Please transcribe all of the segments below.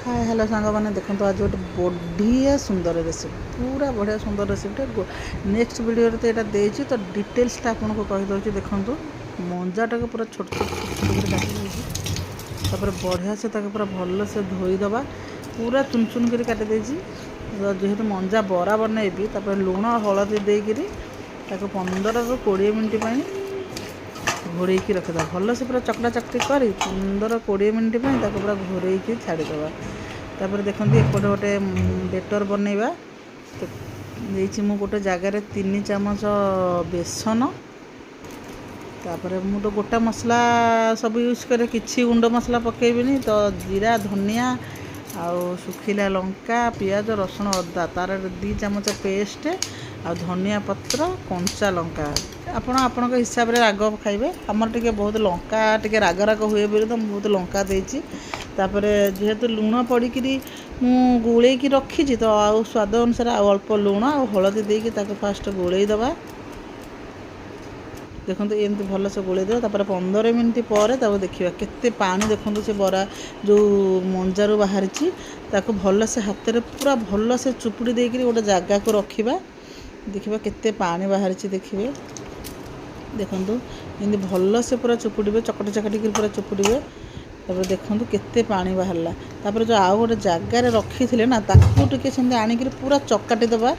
Hi hello सांग मैंने देखो आज गोटे बढ़िया सुंदर रेसिपी पूरा बढ़िया सुंदर रेसिपी नेक्स्ट वीडियो तो यहाँ देती तो डिटेल्स आपको कहीदे देखूँ मंजाटा को पूरा छोट छोट छोट छोट काटी बढ़िया से पूरा भल से धोईदबा पूरा चुन चुन कर काटिदे जेहेतु मंजा बरा बनैबी लुण हलदी देकर 15 ରୁ 20 मिनट घोड़े रखिदा भल से पूरा चकटा चकटी कर 15-20 मिनट पूरा घोड़े छाड़ीदे तापर देखते एपटे गोटे बेटर बनैबा तो देती मु गोटे जगार 3 चामच बेसन तापर मु तो गोटा मसला सब यूज करे किसी गुंड मसला पकेबी तो जीरा धनिया आउ सुखिला लंका पियाज रसुण अदा तार 2 चामच पेस्ट आ धनिया पत्र कंचा लंका आपण हिसाब रे राग खाइबे हमर टिके बहुत लंका टिके राग राग हुए बोली तो बहुत लंका देछि तापर जेहेतु लुण पड़िकी मु गोले की रखी तो आउ स्वाद अनुसार अल्प लुण आ हलदी देकी ताको फास्ट गोले दबा देखो एमती भल से गोले देव 15 मिनट पर देखा केते पानी देखो से बरा जो मंजारू बाहरी ताको भल से हाथ में पूरा भल से चुपुड़ी देकर गोटे जगह को रखा देखा केते पानी बाहरी देखिए देखु एमती भल से पूरा चुपुड़े चकटी चकटी पूरा चुपुड़े तापर देखो केते पानी बाहरला तापर जो आउ गोटे जगार रखी थे ना ताकू टिके सेमती आनिक पूरा चकाटी दबा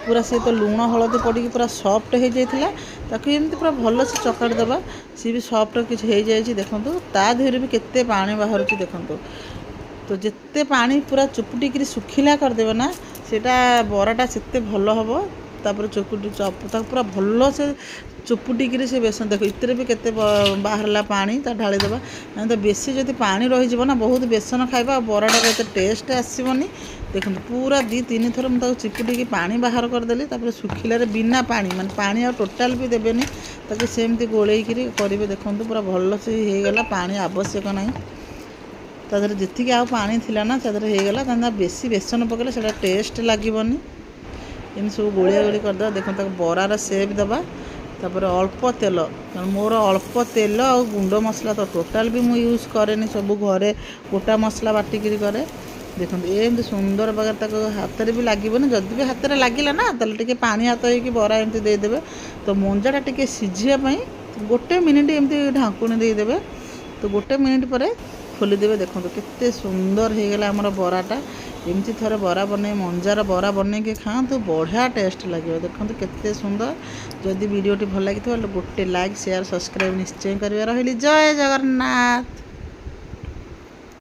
पूरा सी तो लुण हलदी पड़ी पूरा सफ्ट हो जाता ताकू एमती पूरा भल से चकाटी दबा सी भी सफ्ट किसी हो जाए देखो ता देहरे भी केते पानी बाहर देखो तो जिते पानी पूरा चुपुटी सुखिला करदेवे ना सेटा बराटा से भल हम तापर चुपुटी पूरा भल से चुपुटी से बेसन देखो इतने भी केते बाहरला पानी ढाली देवा तो बेसी जब पानी रही ना बहुत बेसन खाइबा बराटा एत टेस्ट आसबनी देखो पूरा 2-3 थर मुझे चिपुटी पानी बाहर करदेली तापर सुखिलारे बिना पानी माने पानी आ टोटाल भी देवेनी ताकि सेमती गोले करेंगे देखो पूरा भल से होगला पानी आवश्यक ना तादर जी आ पानी थिला ना तादर होगला बेसी बेसन पकड़े से टेस्ट लगभग एमती सब गोलिया गोली करदे देखो बरार सेप दबा तापर अल्प तेल मोर अल्प तेल आ गुंड मसला तो टोटाल भी मुझे यूज कैनि सब घरे गोटा मसला बाटिकी करे देखो एमती सुंदर प्रकार हाथ में भी लगे जदि भी हाथ में लगे ना तो पानी हाथ हो बरा एमती देदेवे तो मंजाटा टी सीझापी 1 मिनिट एमती ढाकुणी देदेवे तो 1 मिनिट पर खोलीदेवे देखो केते सुंदर होगला आमर बराटा एमती थोड़े बरा बन मंजार बरा बन के खाँतु बढ़िया टेस्ट लगे देखो केते सुंदर जदि वीडियोटी भल लगी गोटे लाइक शेयर सब्सक्राइब निश्चय करें रही जय जगन्नाथ।